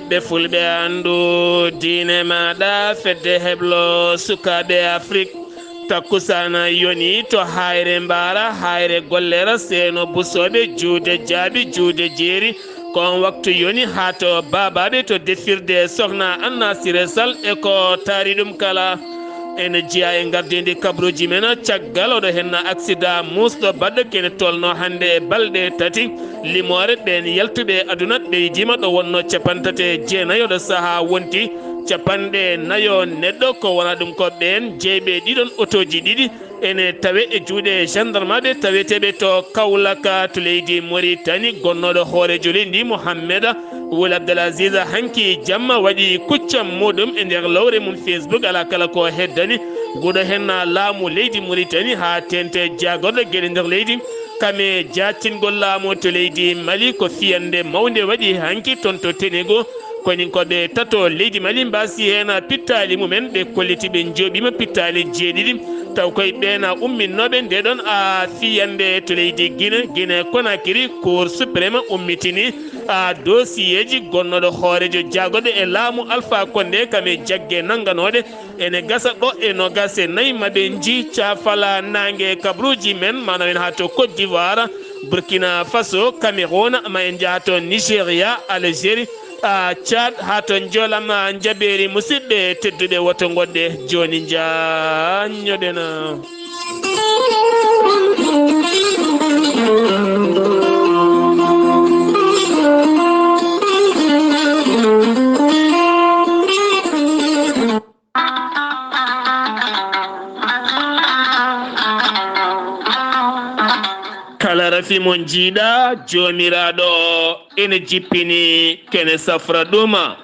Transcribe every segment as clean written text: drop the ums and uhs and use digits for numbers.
ɓiɓɓe fulɓe andu diine maɗa fedde heblo sukaɓe afrique takkusana yoni to hayre mbara hayre gollera seno busoɓe juude jaabi juude jeeri kon waktu yoni ha to babaɓe to defirde sohna Anna Siré Sall e ko taari ɗum kala ene jiya e gardidi kabruji men caggal oɗo henna accident musɗo baɗɗo kene tolno hande e balɗe tati limore ɓen yaltuɓe aduna ɓe yidima ɗo wonno capantate jeenayo ɗo saaha wonti capanɗe nayo neɗɗo ko wona ɗum ko ɓen jeeyɓe ɗiɗon autoji ɗiɗi ene tawe e juuɗe gendarme ɓe taweteɓe to Kaolack to leydi Mauritanie gonnoɗo hoorejo leydi Mouhammad Wul Abdelaziz hanki jamma waɗi kuccam muɗum e nder lawre mum Facebook ala kala ko heddani guɗo henna laamu leydi Mauritanie ha tente jagorɗo gueɗe nder leydi kame jatingol laamu to leydi Mali ko fiyande mawde waɗi hanki toon to Ténégo koni koɓe tato leydi Mali mbasi hen pittali mumen ɓe kolliti ɓe jooɓima pittali jeeɗiɗi taw koye ɓeena umminnoɓe ndeɗon a fiyande to leydi Guinée Conakry cour suprême ummitini a dossier ji gonnoɗo hoorejo jagoɗo e laamu Alpha Condé kame jaggue nangganoɗe ene gasa ɗo e no gase nayyi maɓe ji cafala nangue kabruji men manamen ha to Côte d'Ivoire Burkina Faso Cameroun ma en jaaha to Nigéria Algérie Tchad ha to jolam jaɓeri musidɓe tedduɓe woto goɗɗe joni jañoɗena kala rafi mon jiiɗa jomiraɗo ene jippini kene safra ɗuma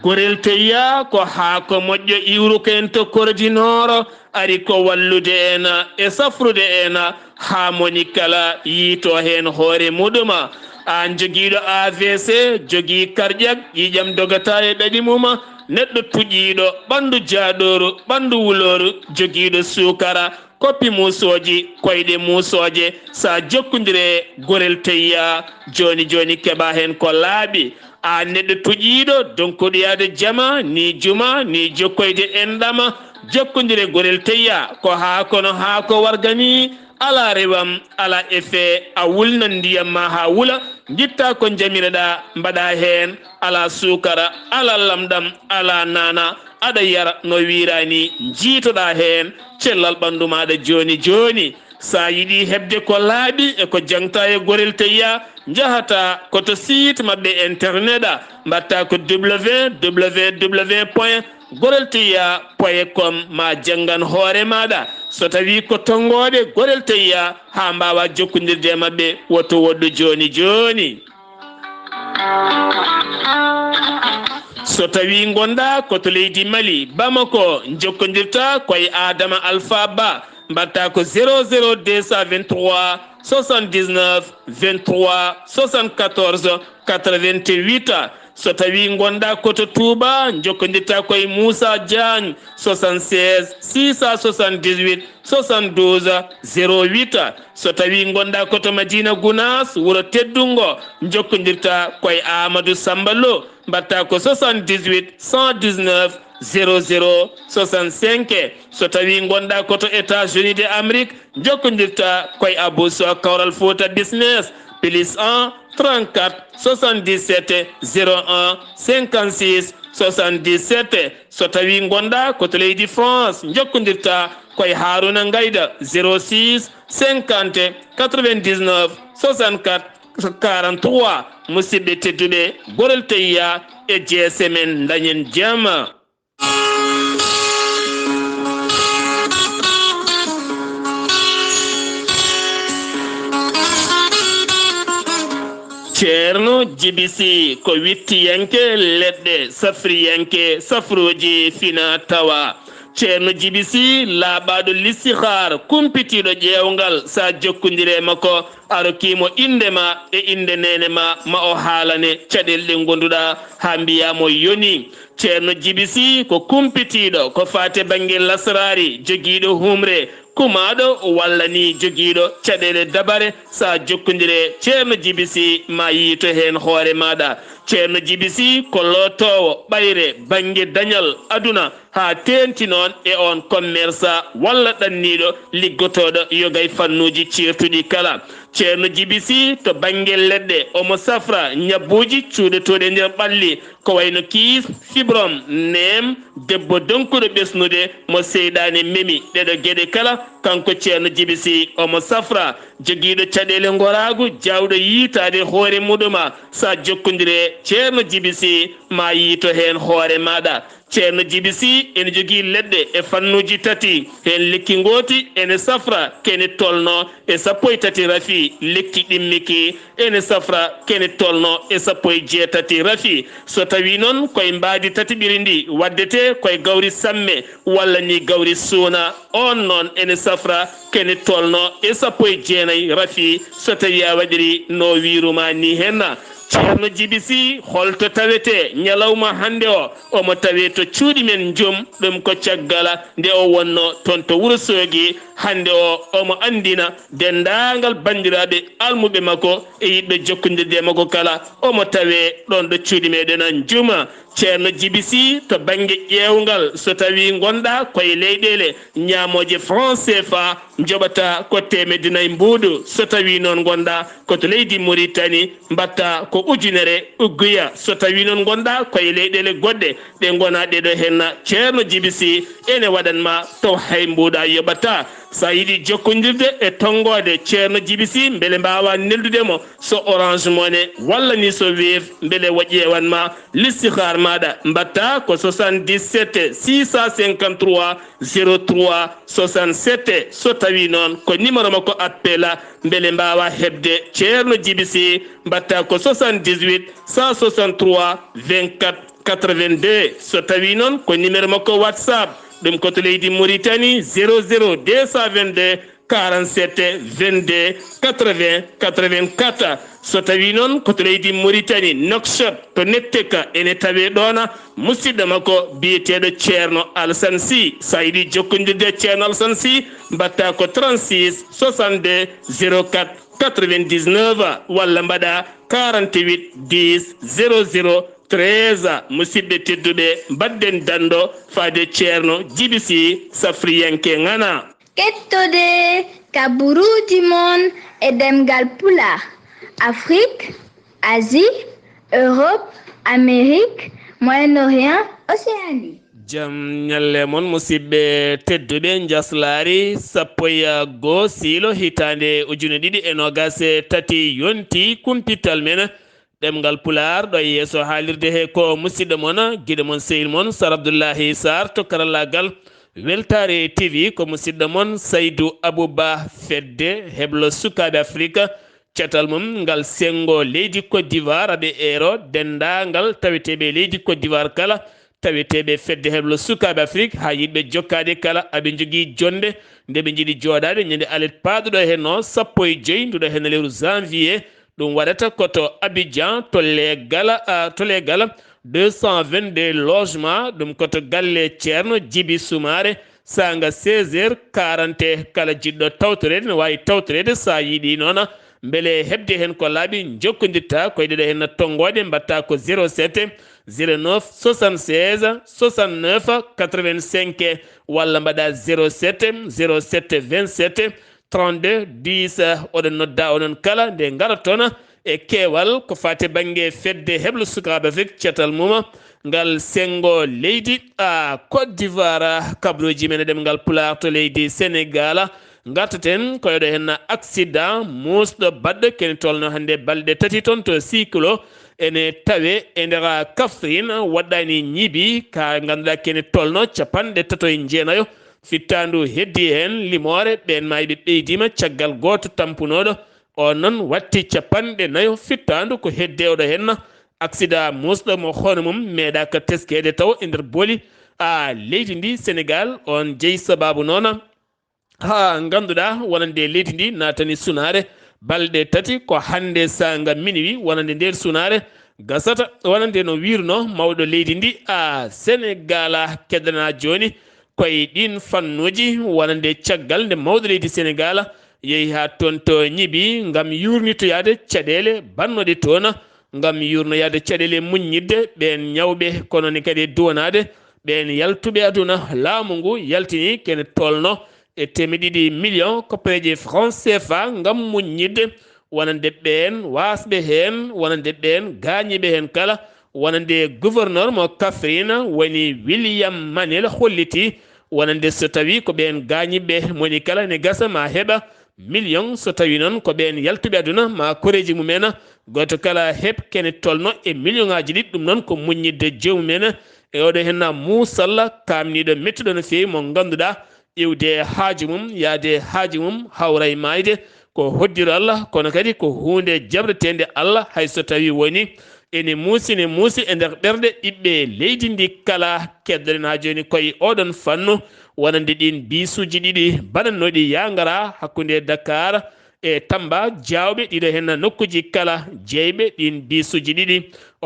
gorel teya ko haako moƴƴo iwruko en to korodinoro ari ko wallude en e safrude en ha moni kala yiito hen hoore muɗuma an joguiɗo AVC jogui cardiaque ƴiƴam dogata e ɗaɗi muma neɗɗo tuƴiɗo ɓandu jaaɗoru ɓandu wuloru joguiɗo sukara koppi musoji koyɗe musoje sa jokkodire gorel teyya joni joni keɓa hen ko laaɓi a neɗɗo tuƴiɗo donkoɗoyade jama ni juma ni jokkoyde enɗama jokkodire gorel teyya ko ha kono ha ko wargani ala rewam ala effet a wulnan ndiyam ma ha wula jitta ko jamireɗa mbaɗa hen ala sukara ala lamɗam ala nana aɗa yara no wirani jiitoɗa hen cellal ɓandu maɗa joni joni sa yiɗi hebde ko laaɓi e ko jangta e gorel teyya jahata koto site mabɓe internet mbatta ko www.gorelteyya.com ma jangan hoore maɗa so tawi ko tongoɓe gorel teyya ha mbawa jokkodirde mabɓe woto woɗɗo joni joni so tawi gonɗa koto leydi Mali Bamako jokkodirta koye Adama Alpha Ba mbatta ko 00223 79 23 74 88 so tawi gonɗa koto Touba jokkodirta koye Moussa Diagne 76 678 72 08 so tawi gonɗa koto Madina Gounas wuuro teddungo jokkodirta koye Amadou Samba Lo mbatta ko 78 119 00 65 so tawi gonɗa koto États-Unis de Amérique jokkodirta koye Abou Sow Kawral Fouta Business plus 1 34 77 01 56 77 so tawi gonɗa koto leydi France jokkodirta koye Haruna Ngayda 06 50 99 64 43 musidɓe tedduɓe gorel teyya e jeese men dañen jama ceerno jibisi ko wittiyanke leɗɗe safriyanke safroji fina tawa ceerno jibisi laaɓaɗo listihar kumpitiɗo ƴeewgal sa jokkodire makko arokimo indema e inde nenema ma o haalane caɗele ɗe gonduɗa ha mbiyamo yoni ceerno jibisi ko kumpitiɗo ko fate banggue lasrari joguiɗo humre kumaɗo walla ni jogiiɗo caɗele dabare sa jokkondire ceerno jibisi ma yiito hen hoore maɗa. ceerno jibisi ko lotowo ɓayre banggue dañal aduna ha tenti noon e on commerçant walla ɗanniɗo liggotoɗo yogay fannuji cirtuɗi kala. ceerno jibisi to banggue leɗɗe omo safra ñabbuji cuuɗetoɗe nder ɓalli ko wayno kiis fibrom nem debbo donkuɗo ɓesnude mo seyɗani memi ɗeɗo gueɗe kala kanko ceerno jibisi omo safra joguiɗo caɗele goragu jawɗo yiitade hoore muɗuma sa jokkodire ceerno jibisi ma yiito hen hoore maɗa. ceerno jibisi ene jogui leɗɗe e fannuji tati hen lekki gooti ene safra kene tolno e sappo e tati rafi lekki ɗimmiki ene safra kene tolno e sappo e jeetati rafi. so tawi noon koye mbadi tati ɓiri ndi waddete koye gawri samme walla ni gawri suuna on noon ene safra kene tolno e sappo e jeenayyi rafi so tawi a waɗiri no wiruma ni henna. ceerno jibisi holto tawete ñalawma hande o omo tawe to cuuɗi men joom ɗum ko caggala nde o wonno toon to Wourossogui hande o omo andina dendagal bandiraɓe almuɓe makko e yiɗɓe jokkodirde makko kala omo tawe ɗon ɗo cuuɗi meɗen juma. ceerno jibisi to banggue ƴewgal so tawi gonɗa koye leyɗele ñamoje franc CFA joɓata ko temedde nayyi mbuuɗu so tawi noon gonɗa koto leydi Mauritanie mbatta ko ujunere ugguya so tawi noon gonɗa koye leyɗele goɗɗe ɗe gona ɗeɗo henna ceerno jibisi ene waɗanma taw hay mbuuɗa yoɓata. sa yiɗi jokkodirde e tonggode ceerno jibisi beele mbawa neldudemo so Orange Money walla ni so Wave beele wo ƴewanma listihar maɗa mbatta ko 77 653 03 67 so tawi noon ko numéro makko appela beele mbawa hebde ceerno jibisi mbatta ko 78 163 24 82 so tawi noon ko numéro makko WhatsApp ɗum koto leydi Mauritanie 00 222 47 22 80 84 so tawi noon koto leydi Mauritanie Nouakchott to Netteka ene tawe ɗona musidɗo makko biyeteɗo ceerno Alassane Sy sa yiɗi jokkodirde ceerno Alassane Sy mbatta ko 36 62 04 99 walla mbaɗa 48 10 00 13 musidɓe tedduɓe mbadden dando faade ceerno jibisi safriyanke ngana kettode kaburuji mon e ɗemngal pulaar Afrique, Asie, Europe, Amérique, Moyen-Orient, Océanie. jam ñalle mon musidɓe tedduɓe njeslaare sappo e goo siilo hitande ujune ɗiɗi e nogas tati yonti kumpital men ɗemngal pulaar ɗo yeeso haalirde he ko musidɗo mon guiɗo mon sehil mon Sar Abdullaahi Saar to karallagal weltare TV ko musidɗo mon Saydou Abouba fedde heblo sukaɓe Afrique catal mum ngal sengo leydi Côte d'Ivoire aɓe eero dendagal taweteɓe leydi Côte d'Ivoire kala taweteɓe fedde heblo sukaɓe Afrique ha yiɗɓe jokkade kala aɓe jogui jonde nde ɓe jiiɗi joɗade ñande alet paaɗuɗo henno sappo e joyyi nduɗo hen lewru janvier ɗum waɗata koto Abidjan to legal 222 logement ɗum koto galle ceerno Djiby Soumaré sanga 16h40 kala jiɗɗo tawtorede ne wawi tawtorede sa yiiɗi noon beele hebde hen ko laaɓi jokkodirta koye ɗeɗo hen tonggode mbatta ko 07 09 76 69 85 walla mbaɗa 07 07 27 32 10 oɗon nodda onon kala nde garat toon e keewal ko fate banggue fedde heblo sukaɓe Afrique cetal mum ngal sengo leydi Côte d'Ivoire kabruji men ɗemngal pulaar to leydi Sénégal gartaten koyeɗo hen accident musɗo baɗɗo kene tolno hande balɗe tati toon to cyclo ene tawe e nder Kafrine waɗɗani ñiibi ka ganduɗa kene tolno capanɗe tato e jeenayo fittandu heddi hen limore ɓen ma ɓe ɓeydima caggal goto tampunoɗo o noon watti capanɗe nayo fittandu ko hedde oɗo hen accident musɗo mo hono mum meeɗa ka teskede taw e nder booli leydi ndi Sénégal on jeeyi sababu noon ha ganduɗa wonande leydi ndi natani sunare balɗe tati ko hande sanga minuit wonande nder sunare gasata wonande no wirno mawɗo leydi ndi Sénégal keddana joni koye ɗin fannuji wonande caggal nde mawɗo leydi Sénégal yehi ha toon to ñibi ngam yurnitoyade caɗele bannoɗe toon ngam yurnoyade caɗele muññidde ɓen ñawɓe kono ni kadi duwanade ɓen yaltuɓe aduna laamu ngu yaltini kene tolno e 2 millions koppeje francs CFA ngam muññidde wonande ɓen wasɓe hen wonande ɓen gañiɓe hen kala wonande gouverneur mo Kaffrine woni William Manel holliti wonande so tawi ko ɓen gañiɓe moni kala ne gasa ma heɓa million so tawi noon ko ɓen yaltuɓe aduna ma koreji mumen goto kala heɓ kene tolno e million ngaji ɗiɗi ɗum noon ko muññidde jewmumen e oɗo henna musalla kamniɗo mettuɗo no fewi mo ganduɗa ƴewde haaju mum yaade haaju mum hawra e mayde ko hoddiro Allah kono kadi ko hunde jabretede Allah hayso tawi woni ene muusi e nder ɓerɗe ɓiɓɓe leydi ndi kala keddoɗen ha joni koye oɗon fannu wonande ɗin bisuji ɗiɗi baɗannoɗi yangara hakkude Dakar e Tamba jawɓe ɗiɗo henna nokkuji kala jeyɓe ɗin bisuji ɗiɗi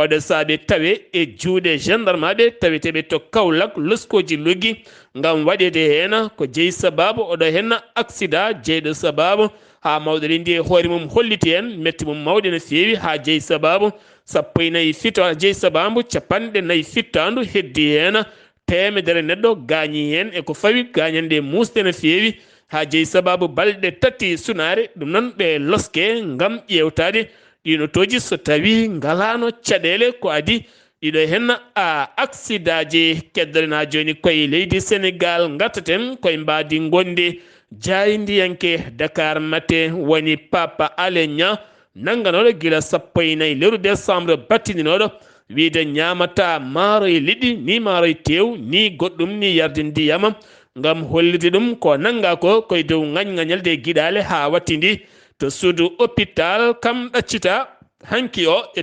oɗo saabe tawe e juuɗe gendarme aɓe taweteɓe to Kaolack loskoji luggi ngam waɗede hen ko jeeyi sababu oɗo henna accident jeyɗo sababu ha mawɗo lendi e hoore mum holliti hen metti mum mawɗe no fewi ha jeeyi sababu 14 fito jeeyi sababu 4 fittandu heddi hen temedere neɗɗo gaañi hen e ko fawi gañande musde no fewi ha jeeyi sababu balɗe 3 sunare ɗum noon ɓe loske ngam ƴewtade ɗino toji so tawi ngalano caɗele ko adi ɗiɗo henna accident ji keddoɗen ha joni koye leydi Sénégal gattaten koye mbadi gonde jaydiyanke Dakar matin woni Papa Alé Niang nangganoɗo gila 14 lewru décembre battidinoɗo wiide ñamata maaro e liɗɗi ni maaro e tew ni goɗɗum ni yarde ndiyama ngam hollide ɗum ko nanga ko koye dow ŋañŋañalde e guiɗale ha wattidi to suudu hôpital kam ɗaccita hanki o e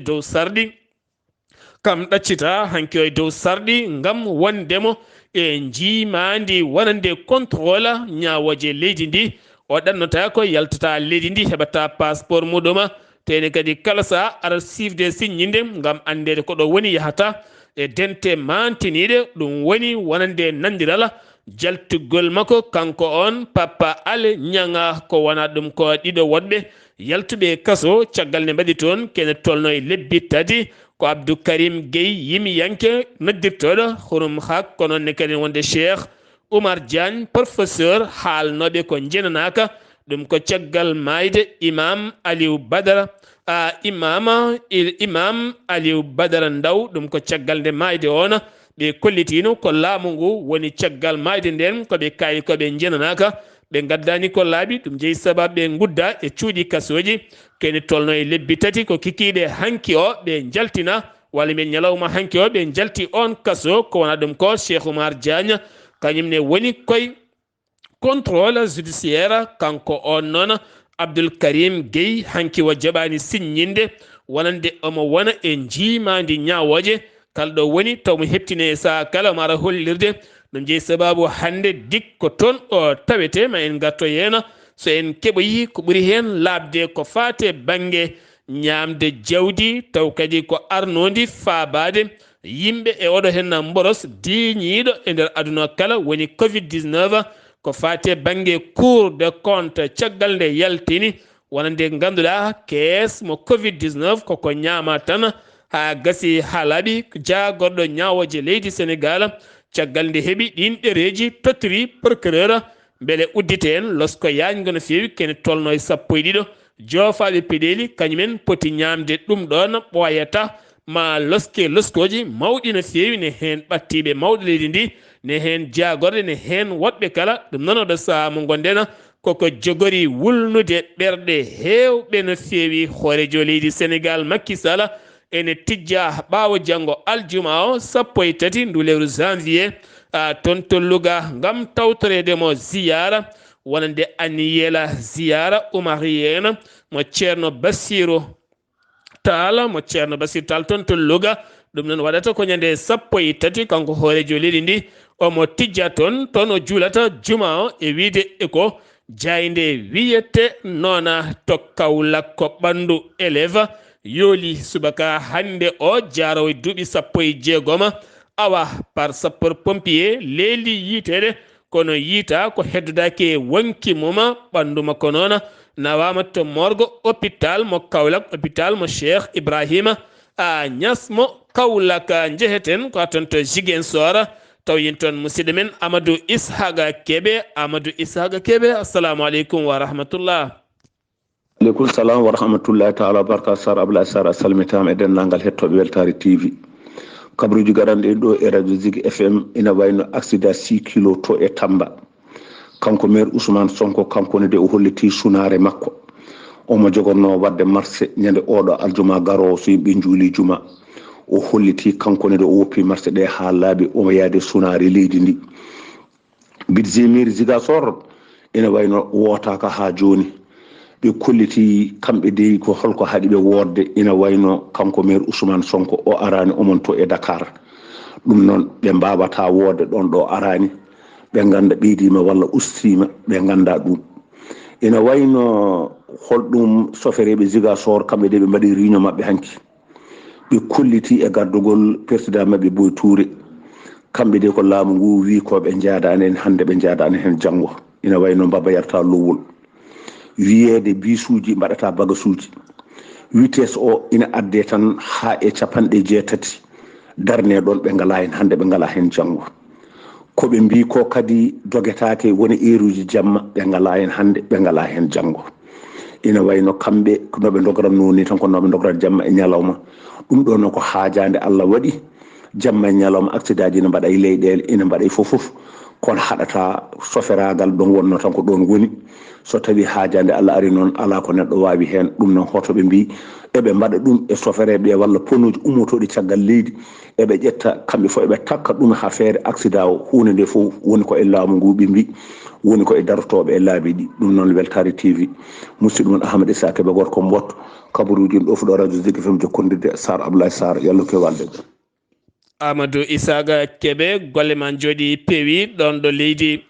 dow sarɗi ngam wondemo e jimandi wonande contrôle ñawoje leydi ndi o ɗannota ko yaltata leydi ndi heɓata passeport muɗuma tene kadi kala sa aɗa sifde siññinde ngam andede ko ɗo woni yahata e dente mantiniɗe ɗum woni wonande nandirala jaltugol makko kanko on Papa Alé Niang ko wona ɗum ko ɗiɗo woɗɓe yaltuɓe kaso caggal nde mbaɗi toon kene tolno e lebbi tati ko Abdou Karim Gueye yimiyanke noddirtoɗo hurum hak ko noonne kadi wonde Cheikh Oumar Diagne professeur haalnoɓe ko jenanaka ɗum ko caggal mayde imam Aliou Badara imam Aliou Badara Ndaw ɗum ko caggal nde mayde on ɓe kollitino ko laamu ngu woni caggal mayde nden koɓe kayi koɓe jenanaka ɓe gaddani ko laaɓi ɗum jeeyi sababu ɓe gudda e cuuɗi kasoji kene tolno e lebbi tati ko kikiɗe hanki o ɓe jaltina walla ɓe ñalawma hanki o ɓe jalti on kaso ko wona ɗum ko Cheikh Oumar Diagne kañumne woni koye contrôle judiciaire kanko on noon Abdoul Karim Gueye hanki o jaɓani siññinde wonande omo wona e jimadi ñawoje kalɗo woni tawmo heptine sa kala mara hollirde ɗum jeeyi sababu hande dikko toon o tawete ma en gatto hen so en keɓoyi ko ɓuuri hen labde ko fate banggue ñamde jawdi taw kadi ko arnodi faabade yimɓe e oɗo henna mboros diñiɗo e nder aduna kala woni Covid-19 ko fate banggue cour de compte caggal nde yaltini wonande ganduɗa kees mo Covid-19 koko ñama tan ha gasi ha laaɓi jagorɗo ñawoje leydi Sénégal caggal nde heeɓi ɗin ɗereji tottori procureur beele uddite en losko yañgo no fewi kene tolno e 12 jofaɓe peɗeli kañumen poti ñamde ɗum ɗon ɓoyata ma loskoji mawɗi no fewi ne hen ɓattiɓe mawɗo leydi ndi ne hen jagorde ne hen woɗɓe kala ɗum noon oɗo saaha mo gonɗen koko jogori wulnude ɓerɗe hewɓe no fewi hoorejo leydi Sénégal Macky Sall ene tijja ɓaawo janngo aljuma o 13 ndu lewru janvier toon to Louga ngam tawtorede mo ziyara wonande anniyela ziyara umariyena mo ceerno Bassirou Tall toon to Louga ɗum noon waɗata ko ñande 13 kanko hoorejo leydi ndi omo tijja toon o juulata juma o e wiide eko jayde wiyete noona to Kaolack ko ɓandu élève yooli subaka hande o jaarowo duuɓi 16 awa par sapeur pompier leeli yiitede kono yiita ko heddudake wonki muma ɓandu makko noon nawama to morgo hôpital mo Kaolack hôpital mo Cheikh Ibrahima a Niass mo Kaolack jeheten ko ton to Ziguinchor taw yin toon musidɗo men Amadou Ishaga Kebe assalamu aleykum wa rahmatullah. aleykum salam wa rahmatullahi taala wa baraka. Sar Abdullaahi Saar a salmitama e denndangal hettoɓe Weltare TV. Kabaruji garanɗe ɗo e radio Zig FM ina wayno accident 6 kilo to e Tamba. Kanko maire Ousmane Sonko kankone de o holliti sunare makko omo jogorno wadde marché ñande oɗo aljuma garowo so yimɓe juuli juma o holliti kankone de o woppi marché ɗe ha laaɓi omo yaade sunare leydi ndi. Budget maire Ziguinchor ina wayno wotaka ha joni ɓe kolliti kamɓe de ko holko haɗi ɓe worde ina wayno kanko maire Ousmane Sonko o arani omon to e Dakar ɗum noon ɓe mbawata worde ɗon ɗo arani ɓe ganda ɓeydima walla ustima ɓe ganda ɗum ina wayno holɗum sofereɓe Ziguinchor kamɓe de ɓe mbaɗi réunion mabɓe hanki ɓe kolliti e gardugol président mabɓe Boy Touré kamɓe de ko laamu ngu wi ko ɓe jaadani hen hande ɓe jaadani hen janggo ina wayno mbaba yarta lowol wiyeede bisuji mbaɗata bagasuji vitesse o ina adde tan ha e 60 darne ɗon ɓe ngala hen hande ɓe ngala hen janggo koɓe mbi ko kadi dogetake woni heure jamma ɓe ngala hen hande ɓe ngala hen janggo ina wayno kamɓe noɓe dogoranno ni tan ko noɓe dogorat jamma e ñalawma ɗum ɗo noon ko haajande Allah waɗi jamma e ñalawma accident ji ina mbaɗa e leyɗele ina mbaɗa e fof kono haɗata soferagal ɗon wonno tan ko ɗon woni so tawi haajande Allah ari noon ala ko neɗɗo wawi hen ɗum noon hotoɓe mbi eɓe mbaɗa ɗum e sofereɓe walla ponuji ummotoɗi caggal leydi eɓe ƴetta kamɓe fof eɓe takka ɗum ha feere accident o hunde nde fof woni ko e laamu ngu ɓe mbi woni ko e darotoɓe e laabi ɗi ɗum noon Weltare TV musidɗo mon Ahmad Issa Kebe gorko mbotto kabaruji ɗo fuɗo radio Zig FM jokkodirde Sar Abdullaahi Saar yallo ke walde. Amadou Ishaga Kebe golle man jooɗi peewi ɗon ɗo leydi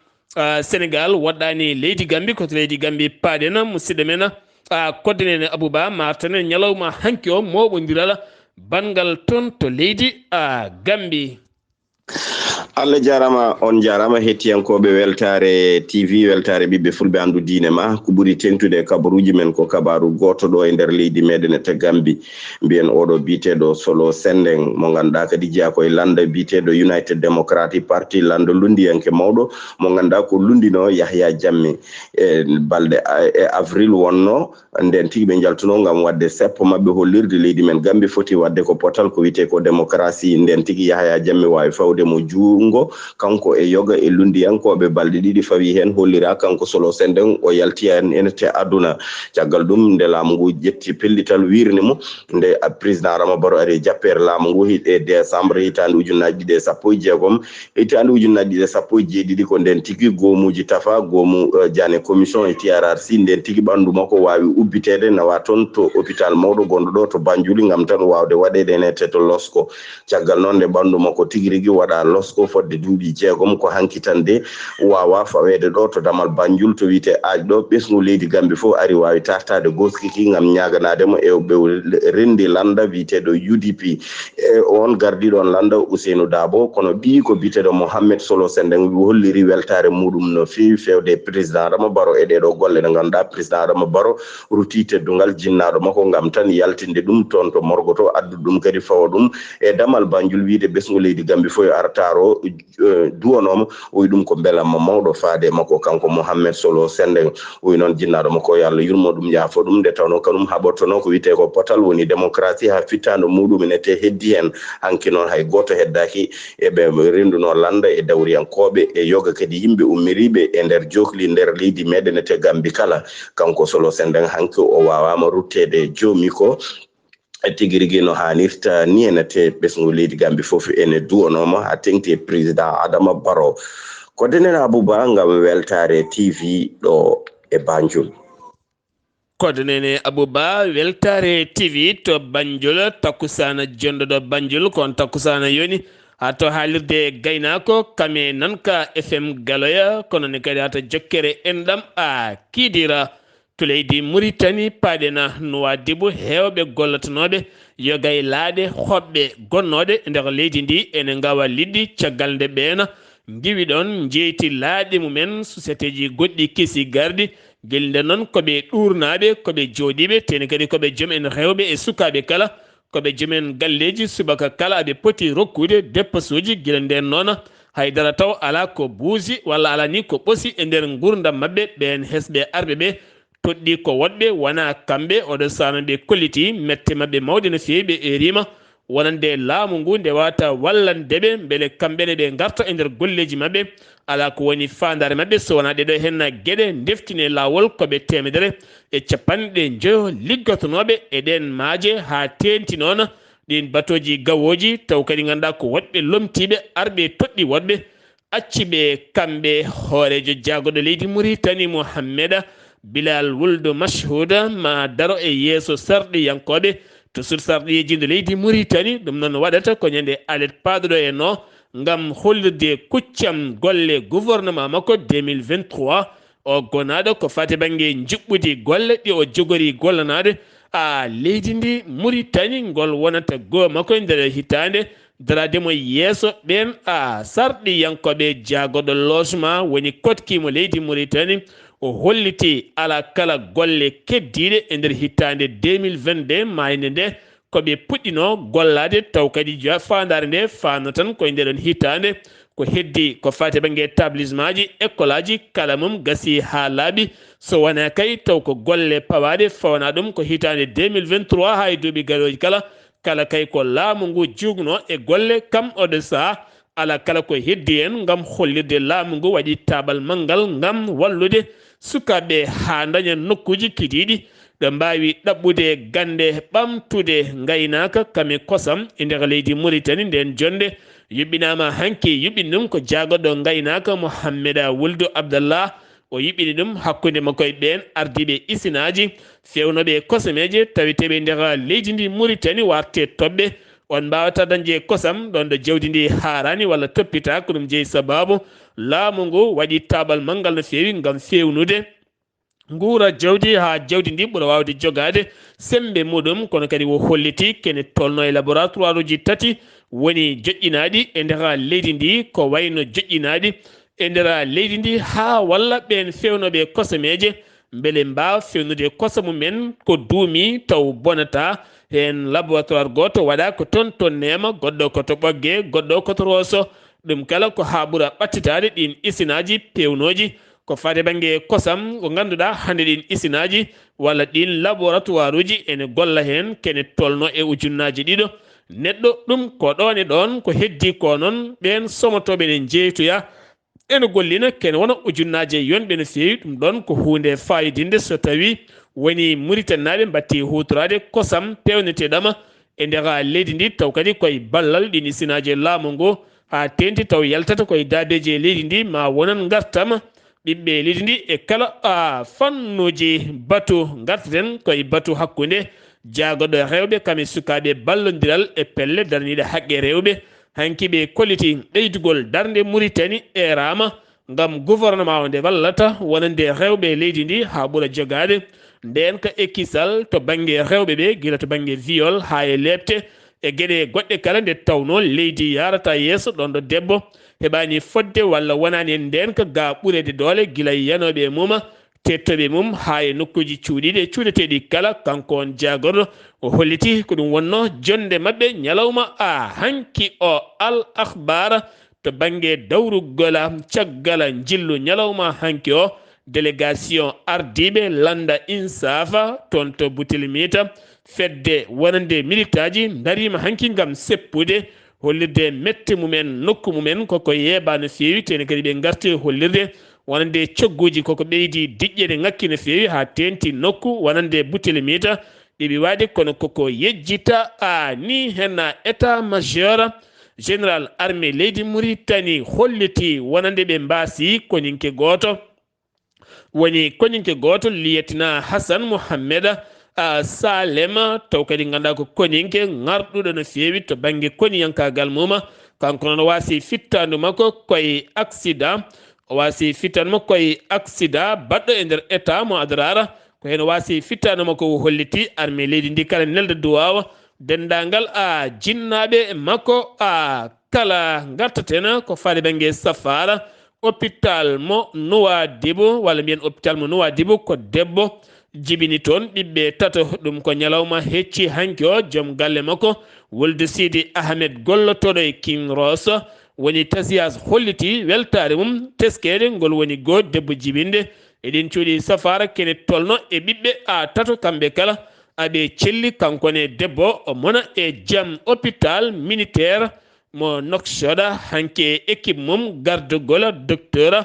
Sénégal woɗɗani leydi Gambie koto leydi Gambie paaɗena musidɗo men koddanene Abouba martane ñalawma hanki o moɓodiral bangal toon to leydi Gambie. Allah jarama on jarama hettiyankoɓe Weltare TV Weltare ɓiɓɓe fulɓe andu diine ma ko ɓuuri tengtude kabaruji men ko kabaru goto ɗo e nder leydi meɗen e Gambie mbiyen oɗo biteɗo Solo Sendeng mo ganduɗa kadi jeeya koye landa biteɗo United Democratic Party landa lundiyanke mawɗo mo ganduɗa ko lundino Yahya Jammeh e balɗe e avril wonno nden tigui ɓe jaltuno gam wadde seppo mabɓe hollirde leydi men Gambie foti wadde ko potal ko wiyete ko démocratie nden tigui Yahya Jammeh wawi fawde mo jungo kanko e yoga e lundiyankoɓe balɗe ɗiɗi fawi hen hollira kanko Solo Sendeng o yalti en enete aduna caggal ɗum nde laamu ngu ƴetti pellital wirni mo nde président Adama Barrow ari jappere laamu ngu e décembre hitande ujunnaji ɗiɗi e sappo e jeegom hitande ujunnaji ɗiɗi e sappo e jeeɗiɗi ko nden tigui goomuji tafa goomu jane commission e TRRC nden tigui ɓandu makko wawi ubbitede nawa toon to hôpital mawɗo gonɗo ɗo to Banjuli gam tan wawde waɗede enete to losko caggal noon nde ɓandu makko tigui rigui waɗa losko fodde duuɓi jeegom ko hankitande wawa fawede ɗo to damal Banjul to wiyete aaj ɗo ɓesgu leydi Gambie fof ari wawi tartade goskiki gam ñaganademo e ɓe rendi landa wiyeteɗo UDP e on gardiɗo on landa Ousseynou Dabo kono ɓi ko biteɗo Mohamed Solo Sendeng holliri weltare muɗum no fewi fewde président Adama Barrow e ɗeɗo golle ɗe ganduɗa président Adama Barrow ruti teddugal jinnaɗo makko gam tan yaltinde ɗum toon to morgo to addu ɗum kadi fawa ɗum e damal Banjul wiide ɓesgu leydi Gambie fof yo artaro duwanoma o wi ɗum ko belamma mawɗo faade makko kanko Mohamed Solo Sendeng o wi noon jinnaɗo makko yo Allah yurmo ɗum yaafo ɗum nde tawno kanum haɓortono ko wiyete ko potal woni démocratie ha fittande muɗum nete heddi hen hanki noon hay goto heddaki eɓe renduno landa e dawriyankoɓe e yoga kadi yimɓe ummiriɓe e nder jokli nder leydi meɗen ete Gambie kala kanko Solo Sendeng hanki o wawama ruttede jomi ko tigi rigui no hannirta ni enete ɓesgu leydi Gambie foof ene duwanoma ha tengti président Adama Barrow ko denen Abouba gam Weltare TV ɗo e Banjul. Kodnene Abouba Weltare TV to Banjul takusana jondoɗo Banjul kon takusana yoni hato haalirde gaynako kame nanka FM galoya kono ne kadi hata jokkere enɗam a kidira to leydi Mauritanie paadena Nouadhibou hewɓe gollatanoɓe yo gaylade hoɓɓe gonnoɗe nder leydi ndi ene ngawa liddi caggal nde ɓeena giwi ɗon jeyti laaɗi mumen société ji goɗɗi kesi gardi gel nde noon koɓe ɗurnaɓe koɓe jooɗiɓe teni kadi koɓe joom en rewɓe e sukaɓe kala koɓe joom en galleji subaka kala aɓe poti rokkude dépasuji guila nden noon haydara taw ala ko buusi walla ala ni ko ɓosi e nder gurdam mabɓe ɓen hesɓe arɓe ɓe toɗɗi ko woɗɓe wona kamɓe oɗo sano ɓe kolliti mette mabɓe mawde no fewi ɓe erima wonande laamu ngu nde wata wallandeɓe beele kamɓene ɓe garta e nder golleji mabɓe ala ko woni fandare mabɓe so wona ɗeɗo henna gueɗe deftine lawol koɓe temedere e capanɗe joyo liggatonoɓe e ɗen maaje ha tenti noon ɗin batoji gawoji taw kadi ganduɗa ko woɗɓe lomtiɓe arɓe toɗɗi woɗɓe acciɓe kamɓe hoorejo jagoɗo leydi Mauritanie Mouhammeda Bilal wuldo mashhuda ma daro e yeeso sarɗiyankoɓe to sur sarɗiji nde leydi Mauritanie ɗum noon waɗata ko ñande alet paaɗoɗo e no ngam hollirde kuccam golle gouvernement makko 2023 o gonaɗo ko fati banggue juɓɓudi golle ɗi o jogori gollanade leydi ndi Mauritanie ngol wonata goo makko e nder hitande darademo yeeso ɓen sarɗiyankoɓe jagoɗo logement woni kotkimo leydi Mauritanie o holliti ala kala golle keddiɗe e nder hitande 2022 mayde nde koɓe puɗɗino gollade taw kadi fandare nde fano tan koye ndeɗon hitande ko heddi ko fati banggue établissement ji école aji kala mum gasi ha laaɓi so wona kay taw ko golle pawaɗe fawna ɗum ko hitande 2023 hay duuɓi garoji kala kay ko laamu ngu jugno e golle kam oɗo saaha ala kala ko heddi en ngam hollirde laamu ngu waɗi tabal manggal ngam wallude sukaɓe ha daña nokkuji kidiɗi ɓe mbawi ɗaɓɓude gande ɓamtude gaynaka kame kosam e nder leydi Mauritanie nden jonde yuɓɓinama hanki yuɓɓini ɗum ko jagoɗo gaynaka Mouhammeda wuldu Abdallah o yuɓɓini ɗum hakkude makko e ɓen ardiɓe isinaji fewnoɓe kosameje tawiteɓe nder leydi ndi Mauritanie warte toɓɓe on mbawata dañde kosam ɗon ɗo jawdi ndi harani walla toppita ko ɗum jeeyi sababu laamu ngu waɗi tabal manggal no fewi ngam fewnude nguura jawdi ha jawdi ndi ɓuura wawde jogade sembe muɗum kono kadi wo holliti kene tolno e laboratoire uji tati woni joƴƴinaɗi e nder leydi ndi ko wayno joƴƴinaɗi e nder leydi ndi ha walla ɓen fewnoɓe kosameje beele mbawa fewnude kosa mumen ko duumi taw bonata hen laboratoire goto waɗa ko toon to nema goɗɗo koto ɓogge goɗɗo koto roso ɗum kala ko ha ɓuura ɓattitade ɗin isinaji pewnoji ko fate banggue kosam ko ganduɗa hande ɗin isinaji walla ɗin laboratoire uji ene golla hen kene tolno e ujunnaji ɗiɗo neɗɗo ɗum ko ɗon e ɗon ko heddi ko noon ɓen somotoɓe ne jeytoya ene gollina kene wona ujunnaji yonɓe no fewi ɗum ɗon ko hunde fayidinde so tawi woni Mauritanie naɓe batti hutorade kosam pewneteɗama e nder leydi ndi taw kadi koye ballal ɗin isinaji laamu ngu ha tenti taw yaltata koye dadeji leydi ndi ma wonan gartama ɓiɓɓe leydi ndi e kala fannuji batu gartaten koye batu hakkude jagoɗo rewɓe kame sukaɓe ballodiral e pelle darniɗe haqqe rewɓe hankiɓe kolliti ɓeydugol darde Mauritanie e rama ngam gouvernement o nde wallata wonande rewɓe leydi ndi ha ɓuura jogade nden ka ekkisal to banggue rewɓe ɓe guila to banggue viol ha e lebte e gueɗe goɗɗe kala nde tawno leydi yarata yeeso ɗon ɗo debbo heɓani fodde walla wonani en nden ka ga ɓuurede doole guila yanoɓe mum tettoɓe mum ha e nokkuji cuuɗiɗe cuuɗeteɗi kala kanko on jagorɗo o holliti ko ɗum wonno jonde mabɓe ñalawma hanki o al akhbar to banggue dawrugola caggala jillu ñalawma hanki o délégation ardiɓe landa insafa toon to Boutilmita fedde wonande militaji darima hanki gam seppude hollirde mette mumen nokku mumen koko yeeba no fewi tene kadi ɓe garti hollirde wonande cogguji koko ɓeydi diƴƴede ngakki no fewi ha tenti nokku wonande Boutilmita ɗiɓi waɗi kono koko yejjita ni henna état majeur général armée leydi Mauritanie holliti wonande ɓe mbasi koñinke goto woni koñinke goto liyetina Hassan Mouhammeda Salema taw kadi ganduɗa ko koñinke garɗuɗo no fewi to banggue koñiyankagal muma kanko noon wasi fittandu makko koye accident o wasi fittanmo koye accident baɗɗo e nder état mo adrara ko hen wasi fittanoma ko holliti armée leydi ndi kala nelde duwawa dendagal jinnaɓe makko kala gartatena ko faade banggue safara hôpital mo Nouadhibou walla mbiyen hôpital mo Nouadhibou ko debbo jibini toon ɓiɓɓe tato ɗum ko ñalawma hecci hanki o joom galle makko wolde Sidi Ahmed gollotoɗo e King Ross woni tasiyas holliti weltare mum teskede ngol woni go debbo jibinde eɗen cuuɗi safara kene tolno e ɓiɓɓe tato kamɓe kala aɓe celli kankone debbo o mona e jaam hôpital militaire mo Nouakchott hanke équipe mum gardugol docteur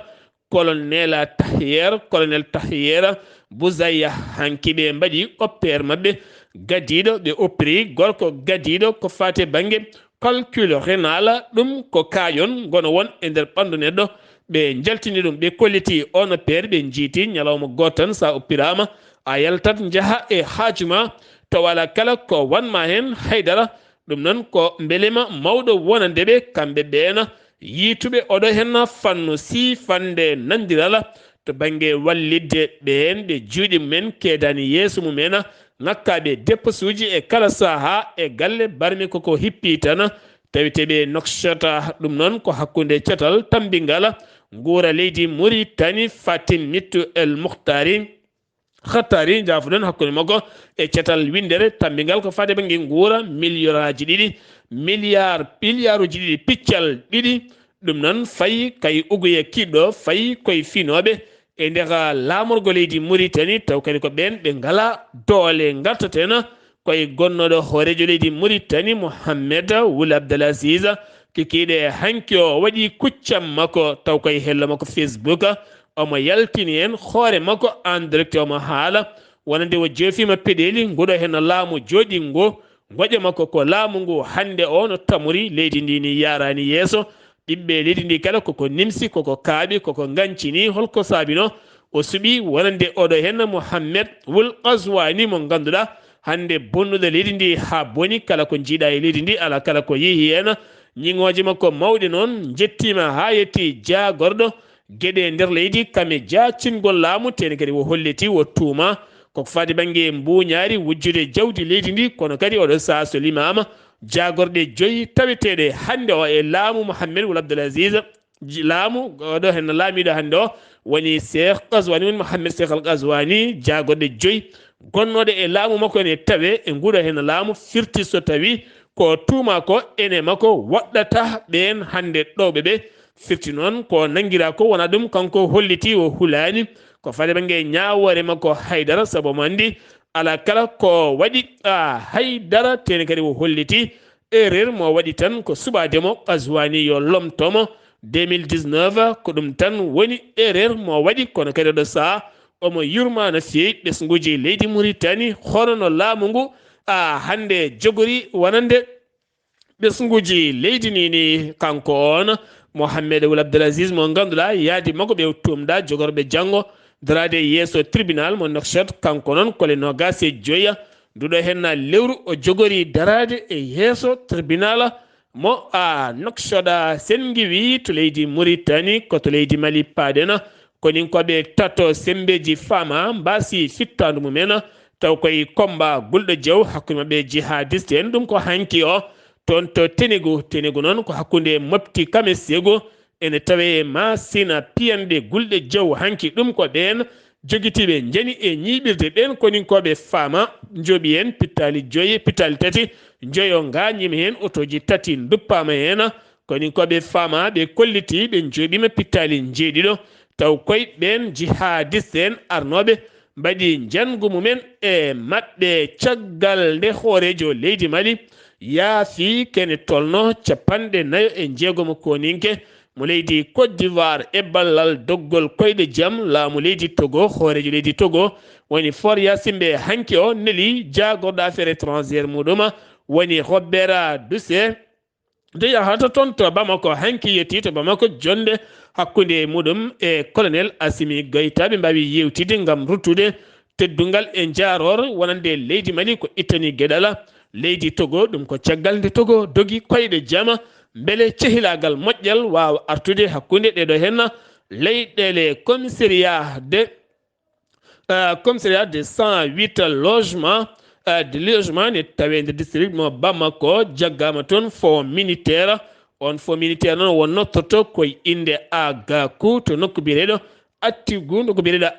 colonel Tahiyer Bouzaya hanki ɓe mbaɗi opére mabɓe gadiɗo ɓe opéri gorko gadiɗo ko fate banggue calcul rénal ɗum ko kayon gono won e nder ɓandu neɗɗo ɓe jaltini ɗum ɓe kolliti on opére ɓe jiiti ñalawma goto tan sa oppirama a yaltat jaaha e haajuma to wala kala ko wanma hen haydara ɗum noon ko belema mawɗo wonandeɓe kamɓe ɓeena yiituɓe oɗo hen fannu si fande nandirala to banggue wallidde ɓen ɓe juuɗe mumen keedani yeeso mumen ngakkaɓe dépposuji e kala saaha e galle barmi koko hippi tan tawiteɓe Nouakchott ɗum noon ko hakkude cetal tambingal guura leydi Mauritanie Fatim Mittu El Mouhtari hattari jafuɗon hakkude makko e cetal windere tambingal ko fade banggue guura milliarduji ɗiɗi piccal ɗiɗi ɗum noon fayi kay uguye kiɗɗo fayi koye finoɓe e ndeka lamorgo leydi Mauritanie taw kadi ko ɓen ɓe ngala doole gartatena koye gonnoɗo hoorejo leydi Mauritanie Mohamed Ould Abdel Aziz kikiɗe hanki o waɗi kuccam makko taw koye hello makko Facebook omo yaltini en hoore makko en direct omo haala wonande o jeefima peɗeli nguɗo hen laamu jooɗi ngo goƴe makko ko laamu ngu hande o no tamori leydi ndi ni yarani yeeso ɓiɓɓe leydi ndi kala koko nimsi koko kaaɓi koko gancini holko saabino o suuɓi wonande oɗo hen Mohamed Ould Ghazouani mo ganduɗa hande bonnuɗo leydi ndi ha boni kala ko jiiɗa e leydi ndi ala kala ko yeehi hen ñiŋoje makko mawɗe noon jettima ha yetti jagorɗo gueɗe nder leydi kame jacingol laamu tene kadi o holliti o tuuma koko fati banggue mbuñaari wujjude jawdi leydi ndi kono kadi oɗo saha so limama jagorɗe joyi taweteɗe hande o e laamu Mohamed Ould Abdel Aziz laamu oɗo hen laamiɗo hande o woni Cheikh Ghazouani woni Mohamed Cheikh Al Ghazouani jagorɗe joyi gonnoɗe e laamu makko ene tawe e nguuɗo hen laamu firti so tawi ko tuuma ko ene makko waɗɗata ɓen hande ɗowɓe ɓe firti noon ko nanguira ko wona ɗum kanko holliti o hulani ko fade banggue ñawore makko haydara saabu mo andi ala kala ko waɗi haydara tene kadi o holliti erreur mo waɗi tan ko suɓademo Ghazouani yo lomtomo 2019 ko ɗum tan woni erreur mo waɗi kono kadi ɗo saha omo yurma no fewi ɓesguji leydi Mauritanie hono no laamu ngu hande jogori wonande ɓesguji leydi nini kanko on Mohamed Ould Abdel Aziz mo ganduɗa yaadi makko ɓe tumɗa jogorɓe janggo darade yeeso tribunal mo Nouakchott kanko noon kole nogas e joyya nduɗo hen lewru o jogori darade e yeeso tribunal mo Nouakchott sen giwi to leydi Mauritanie koto leydi Mali paadena konin koɓe tato sembeji fama mbasi fittandu mumen taw koye combat gulɗo jew hakkude mabɓe jihadiste en ɗum ko hanki o toon to Tenego noon ko hakkude mofti kame sego ene tawe masina piyanɗe gulɗe jew hanki ɗum ko ɓen joguitiɓe jani e ñiɓirde ɓen koninkoɓe faama jooɓi hen pittali tati joyo gañima hen otoji tati duppama hen koninkoɓe faama ɓe kolliti ɓe jooɓima pittali jeeɗiɗo taw koye ɓen jihadiste en arnoɓe mbaɗi jangu mumen e maɓɓe caggal nde hoorejo leydi Mali yaafi kene tolno 49 koninke mo leydi Côte d'Ivoire e ballal doggol koyɗe jaam laamu leydi Togo hoorejo leydi Togo woni For Yasimbe hanki o neli jagorɗo affaire étrangére muɗum woni Robert Dussé de yahata toon to Bamako hanki yetti to Bamako jonde hakkude muɗum e colonel Assimi Goïta ɓe mbawi yewtide gam ruttude teddungal e jaror wonande leydi Mali ko ittani gueɗal leydi Togo ɗum ko caggal nde Togo dogi koyɗe jaam beele cehilagal moƴƴal wawa artude hakkude ɗeɗo hen leyɗele commissariat de commissariat de 108 logements de logement ne tawe nder district mo Bamako jaggama toon fond militaire on fond militaire noon won nottoto koye inde Agaku to nokku biyeteɗo Atigu nokku biyeteɗo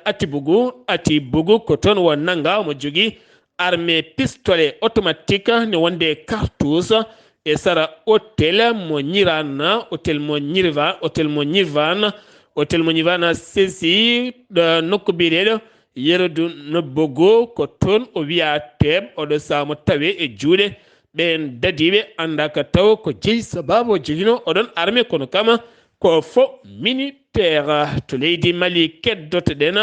Atibugu ko toon won nanga mo jogui armée pistolet automatique ne wonde cartouche e sara hôtel mo ñirana hôtel mo ñirvana sesi nokku biyeteɗo yerudu no bogo ko toon o wiya teeb oɗo samo tawe e juuɗe ɓen dadiɓe anda ka taw ko jeeyi sababu o jogino oɗon armé kono kama ko fo militaire to leydi Mali keddoto ɗen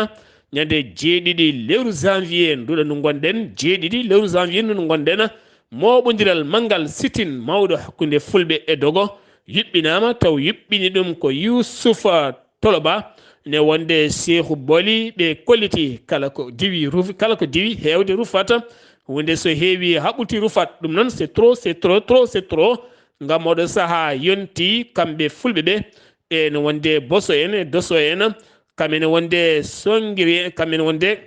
ñande 7 lewru janvier nduɗo no gonɗen 7 lewru janvier ndu gonɗen moɓodiral mangal sitin mawɗo hakkude fulɓe e dogo yuɓɓinama taw yuɓɓini ɗum ko Youssoufa Toloba ne wonde Cheikhou Boli ɓe kolliti kala ko diwi hewde rufata hunde so heewi haɓuti rufat ɗum noon c'est trop ngam oɗo saaha yonti kamɓe fulɓe ɓe e ne wonde boso en e doso en kamɓe wonde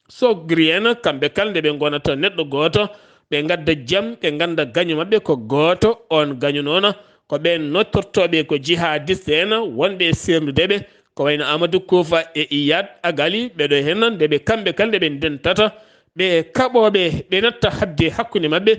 sogri en kamɓe kala nde ɓe gonata neɗɗo goto ɓe gadda jaam ɓe ganda gaño mabɓe ko goto on gaño noon ko ɓen nottortoɓe ko jihadiste en wonɓe e sernudeɓe ko wayno Amadou Koufa e Iyad Agali ɓeɗo hen nde ɓe kamɓe kala nde ɓe dentata ɓe kaɓoɓe ɓe natta hadde hakkude mabɓe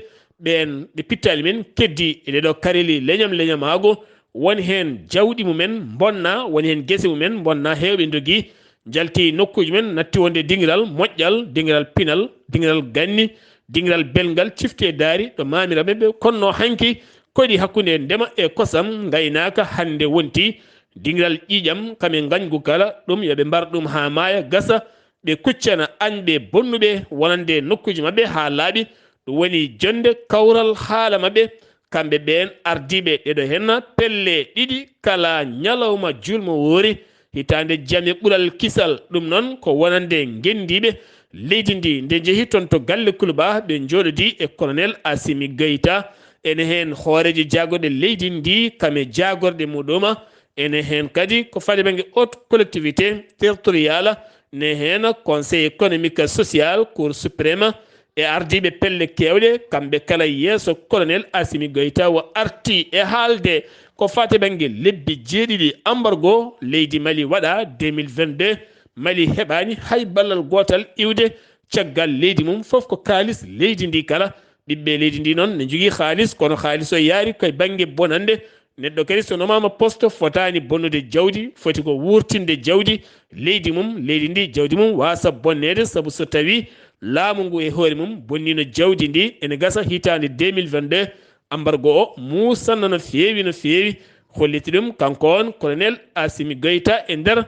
ɓen ɓe pittali men keddi e ɗeɗo kareli leñamago woni hen jawɗi mumen bonna woni hen guese mumen bonna hewɓe jogui jalti nokkuji men natti wonde dingiral moƴƴal dingiral pinal dingiral ganni dingiral belgal cifte daari ɗo mamiraɓe ɓe konno hanki koɗi hakkude ndema e kosam gaynaka hande wonti dingiral ƴiƴam kamen gañgu kala ɗum yoɓe mbar ɗum ha maya gasa ɓe kuccana añɓe bonnuɓe wonande nokkuji mabɓe ha laaɓi ɗum woni jonde kawral haala mabɓe kamɓe ɓen ardiɓe ɗeɗo henna pelle ɗiɗi kala ñalawma julmo woori hitande jaame ɓuural kisal ɗum noon ko wonande gendiɓe leydi ndi nde jeehi toon to galle Kuluba ɓe jooɗodi e colonel Assimi Goïta ene hen hooreji jagorɗe leydi ndi kame jagorɗe muɗuma ene hen kadi ko fadi banggue haute collectivité territoriale ne hen conseil économique social cour suprême e ardiɓe pelle kewɗe kamɓe kala yeeso colonel Assimi Goïta o arti e haalde ko fati banggue lebbi 7 embargo leydi Mali waɗa 2022 Mali heɓani hay ballal gotal iwde caggal leydi mum foof ko kalis leydi ndi kala ɓiɓɓe leydi ndi noon ne jogui halis kono halis o yaari koye banggue bonande neɗɗo kadi so nomama poste fotani bonnude jawdi foti ko wurtinde jawdi leydi mum leydi ndi jawdi mum wasa bonnede saabu so tawi laamu ngu e hoore mum bonnino jawdi ndi ene gasa hitande 2022 embargo o musanna no feewi holliti ɗum kanko on colonel Assimi Goïta e nder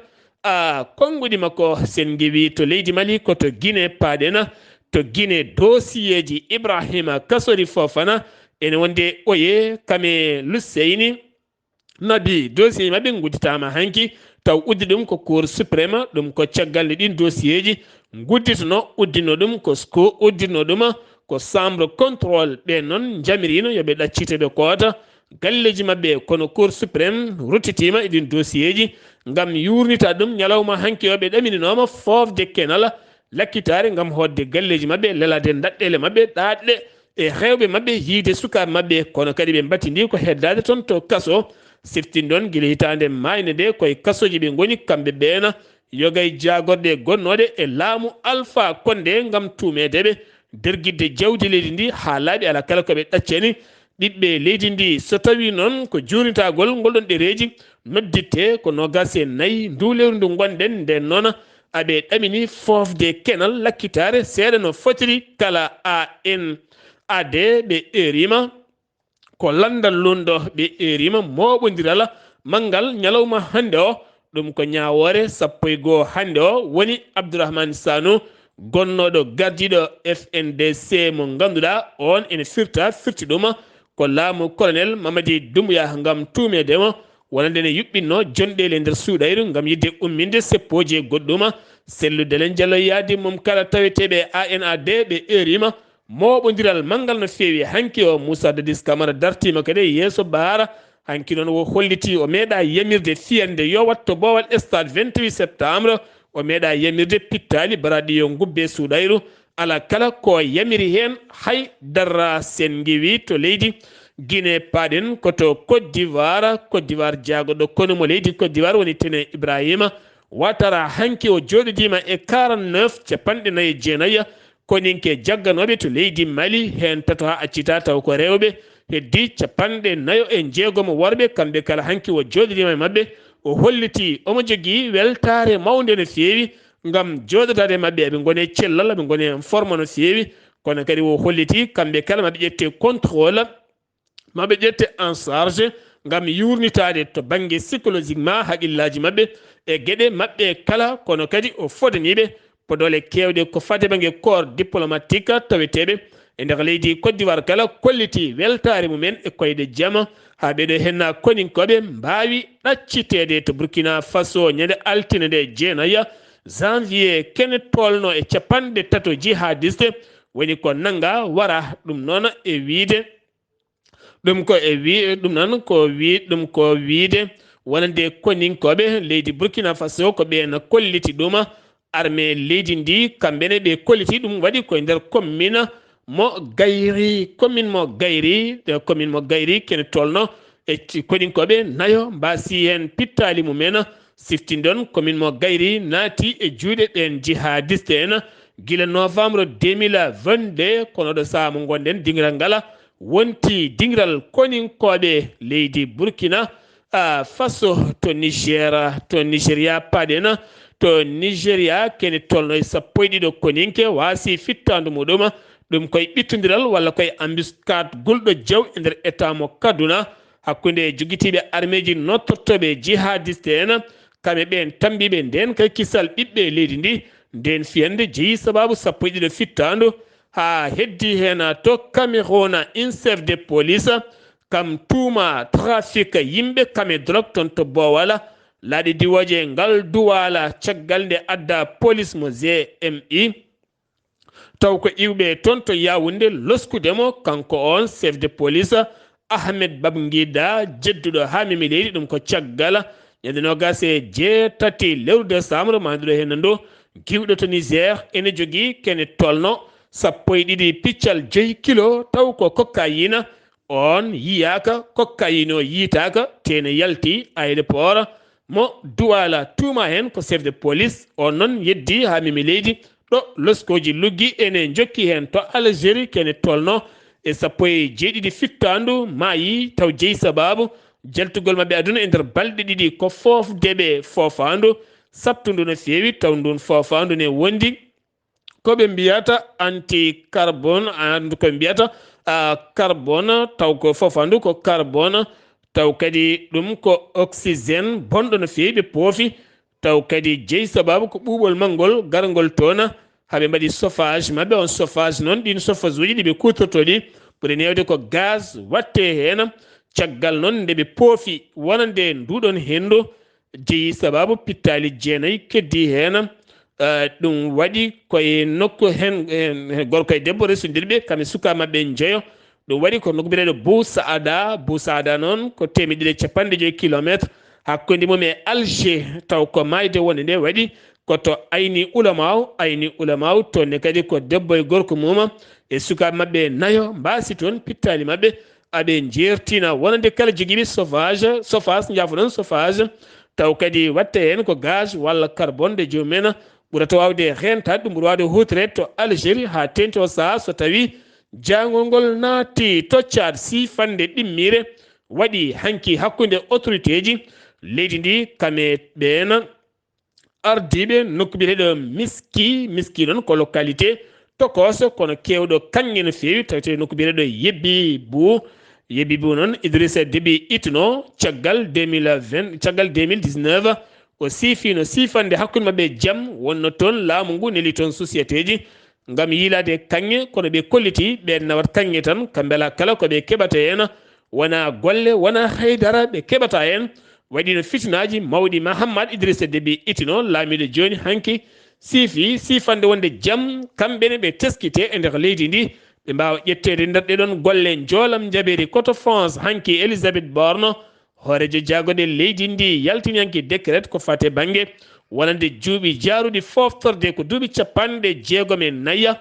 konguɗi makko sen gewi to leydi Mali koto Guinée paaɗena to Guinée dossier ji Ibrahima Kassori Fofana ene wonde oye kame Luseyni Nabi dossier mabɓe gudditama hanki taw uddi ɗum ko cour suprême ɗum ko caggal ɗin dossier ji gudditono uddino ɗum ko SCO uddino ɗum ko chambre contrôle ɓe noon jamirino yoɓe ɗacciteɓe koota galleji mabɓe kono cour suprême ruttitima eɗin dossier ji ngam yurnita ɗum ñalawma hanki yoɓe ɗaminoma fofde kenal lakkitare ngam hodde galleji mabɓe lelade daɗɗele mabɓe ɗaɗɗe e hewɓe mabɓe yiide sukaɓe mabɓe kono kadi ɓe battidi ko heddade toon to kaso siftin ɗon guila hitande mayne de koye kasoji ɓe goni kamɓe ɓeena yogay jagorɗe gonnoɗe e laamu Alpha Condé ngam tumedeɓe derguidde jawdi leydi ndi ha laaɓi ala kala koɓe ɗaccani ɓiɓɓe leydi ndi so tawi noon ko jurnitagol ngolɗon ɗereji nodditte ko 24 ndu lewru ndu gonɗen nden noon aɓe ɗamini fofde kenal lakkitare seeɗa no fotiri kala ANAD ɓe erima ko landal lundo ɓe erima moɓodiral mangal ñalawma hande o ɗum ko ñawore 11 hande o woni Abdourahmane Sano gonnoɗo gardiɗo FNDC mo ganduɗa on ene firti ɗum ko laamu colonel Mamadi Doumbouya ngam tumedemo wonande ne yuɓɓinno jonɗele nder suuɗayru ngam yidde umminde seppoji e goɗɗuma selludelen jalloyade mum kala taweteɓe ANAD ɓe erima moɓodiral mangal no feewi hanki o Moussa Dadis Camara dartima kadi yeeso Baara hanki noon o holliti o meeɗa yamirde fiyande yo watto bowal stade 28 septembre o meeɗa yamirde pittali baradiyo gubbe suuɗayru ala kala ko yamiri hen hay darra sen ngewi to leydi Guinée paɗen koto Côte d'Ivoire jagoɗo kono mo leydi Côte d'Ivoire woni tene Ibrahima watara hanki o joɗodima e 49 capanɗe nayyi jeenayya koninke jagganoɓe to leydi Mali hen tato ha accita taw ko rewɓe heddi capanɗe nayo e jeegomo worɓe kamɓe kala hanki o joɗodima e mabɓe o holliti omo jogui weltare mawde no fewi ngam joɗotade mabɓe eɓe gone cellal eɓe gone forme no fewi kono kadi o holliti kamɓe kala mabɓe ƴette contrôle maɓe ƴette en charge ngam yurnitade to banggue psychologiquement haqillaji mabɓe e gueɗe mabɓe kala kono kadi o fodaniɓe podole kewɗe ko fate banggue corps diplomatique taweteɓe e nder leydi Côte d'Ivoire kala kolliti weltare mumen e koyɗe jaama ha ɓeɗo henna koninkoɓe mbawi ɗaccitede to Burkina Faso ñande altine nde jeenayya janvier kene tolno e capanɗe tato jihadiste woni ko nanga wara ɗum noon e wiide ɗum ko wiide wonande koninkoɓe leydi Burkina Faso ko ɓen kolliti ɗum armée leydi ndi kamɓene ɓe kolliti ɗum waɗi koye nder commune mo gayri kene tolno e koninkoɓe nayo mbasi hen pittali mumen siftindon commune mo gayri naati e juuɗe ɗen jihadiste en guila novembre 2022 kono ɗo saaha mo gonɗen dingiral ngala wonti dingiral koninkoɓe leydi Burkina Faso to Nigéria paɗen to Nigéria kene tolno e sappo e ɗiɗo koninke wasi fittandu muɗum ɗum koye ɓittodiral walla koye embuscade gulɗo jaw e nder état mo Kaduna hakkude joguitiɓe arméji nottortoɓe jihadiste en kamɓe ɓen tambiɓe nden kay kisal ɓiɓɓe leydi ndi nden fiyande jeeyi sababu sappo e ɗiɗo fittandu ha heddi hen to Cameroun un chef de police kam tuuma trafic yimɓe kame drogue toon to Bowala laaɗi diwoje ngal duwala caggal nde adda police mo GMI taw ko iwɓe toon to Yaoundé loskudemo kanko on chef de police Ahmed Babangida jedduɗo ha mimi leydi ɗum ko caggal ñande nogas e jeetati lewru décembre manduɗo hen ndo giwɗo to Niger ene jogui kene tolno sappo e ɗiɗi piccal 5 kilo taw ko cocaïne on yiyaka cocaïne o yitaka tene yalti aéroport mo Douala tuuma hen ko chef de police on noon yeddi ha mimi leydi ɗo loskoji luggi ene jokki hen to Algérie kene tolno e sappo e jeeɗiɗi fittandu maayi taw jeeyi sababu jaltugol mabɓe aduna e nder balɗe ɗiɗi ko fofdeɓe fofandu sattundu no fewi taw ndun fofandu ne wondi koɓe mbiyata anti carbone koɓe mbiyata carbone taw ko fofandu ko carbone taw kadi ɗum ko oxygéne bonɗo no fewi ɓe poofi taw kadi jeeyi sababu ko ɓuuɓol mangol gargol toon haɓe mbaɗi chauffage mabɓe on chauffage noon ɗin chauffage uji ɗiɓe kutortoɗi ɓuri newde ko gaz watte hen caggal noon nde ɓe poofi wonande nduɗon hendu jeeyi sababu pittali jeenayyi keddi hen ɗum waɗi koye nokku hen gorko e debbo resodiriɓe kamɓe suka mabɓe jeeyo ɗum waɗi ko nokku mbiɗeɗo Bousaada noon ko 150 kilométre hakkude mum e Alger taw ko mayde wonde nde waɗi koto ayni ulamaw tonne kadi ko debbo e gorko mum e sukaɓe mabɓe nayo mbasi toon pittali mabɓe aɓe jertina wonande kala joguiɓe chauffage taw kadi watte hen ko gaz walla carbone de jomumen ɓurata wawde rentade ɗum ɓuuri wawde hutorede to Algérie ha tenti o saaha so tawi jangol ngol naati toccade sifande ɗimmire waɗi hanki hakkude autorité ji leydi ndi kame ɓen ardiɓe nokku mbiyeteɗo miski noon ko localité tokoso kono kewɗo kanŋe no fewi tawte nokku mbiyeteɗo yebbi bou noon Idrissa Déby itno caggal 2019 o siifino sifande hakkude mabɓe jaam wonno toon laamu ngu neli toon société ji ngam yilade kanŋe kono ɓe kolliti ɓe nawat kanŋe tan kambela kala koɓe keɓata hen wona golle wona haydara ɓe keɓata hen waɗino fitinaji mawɗi Mahammad Idrissa Déby itino laamiɗo joni hanki sifande wonde jaam kamɓene ɓe teskite e nder leydi ndi ɓe mbawa ƴettede nder ɗeɗon golle joolam jaɓeri koto France hanki Elisabeth Borne hoorejo jagode leydi ndi yaltini hanki décret ko fate banggue wonande juuɓi jaaruɗi foftorde ko duuɓi capanɗe jeegom e nayya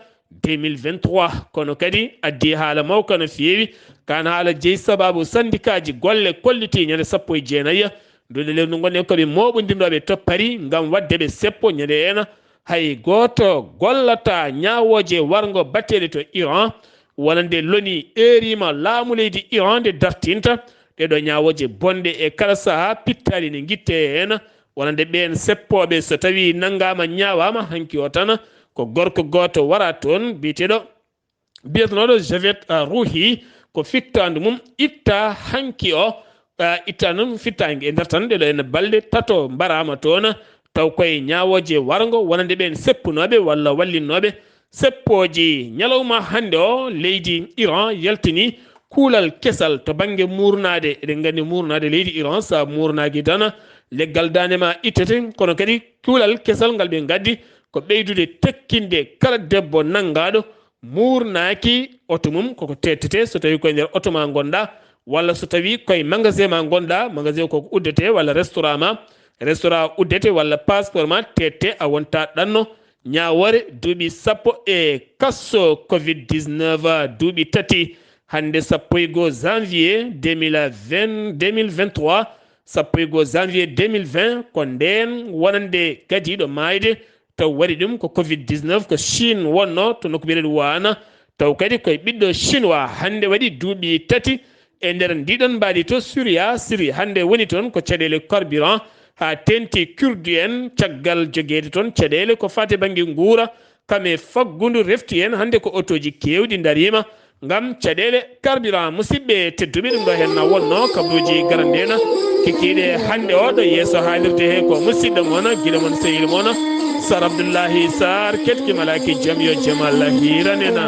2023 kono kadi addi haala mawka no feewi kan haala jeyi sababu sandikaji golle kolliti ñande 19 ndude lewru gonɗen koɓe moɓodirnoɓe toppari ngam wadde ɓe seppo ñande ena hay goto gollata ñawoje wargo batteɗe to Iran wonande loni erima laamu leydi Iran nde dartinta ɗeɗo ñawoje bonde e kala saaha pittali ne guitte hen wonande ɓen seppoɓe so tawi naggama ñawama hanki o tan ko gorko goto wara toon biyetenoɗo Javet Rouhi ko fittandu mum itta hanki o itta noon fittangue e nder tan ɗeɗo ene balɗe tato mbarama toon taw koye ñawoje wargo wonande ɓen seppunoɓe walla wallinnoɓe seppoji ñalawma hande o leydi Iran yaltini kuulal kesal to banggue murnade eɗen gandi murnade leydi Iran sa murnaki tan leggal danema ittete kono kadi kuulal kesal ngal ɓe gaddi ko ɓeydude tekkinde kala debbo nangaɗo murnaki oto mum koko tettete so tawi koye nder oto ma gonɗa walla so tawi koye magasin ma gonɗa magasin koko uddete walla restaurant uddete walla passeport ma tette a wonta ɗanno ñawore duuɓi 10 e kasso covid-19 duuɓi tati hande 1 janvier 2023 1 janvier 2020 ko nden wonande gadiɗo mayde taw waɗi ɗum ko covid-19 ko Chine wonno to nokku mbiɗen wana taw kadi koye ɓiɗɗo chinois hande waɗi duuɓi tati e nder ndiɗon mbaɗi to Syrie hande woni toon ko caɗele carburant ha tenti kurdi en caggal joguede toon caɗele ko fate banggue guura kame faggudu refti en hande ko otoji kewɗi darima ngam caɗele carburant musidɓe tedduɓe ɗum ɗo henna wonno kabaruji garandena kikiɗe hande o ɗo yeeso haalirde he ko musidɗo moon guiɗo moon sehil moon Sar Abdullaahi Saar ketki malaki jam yo jamal hiranena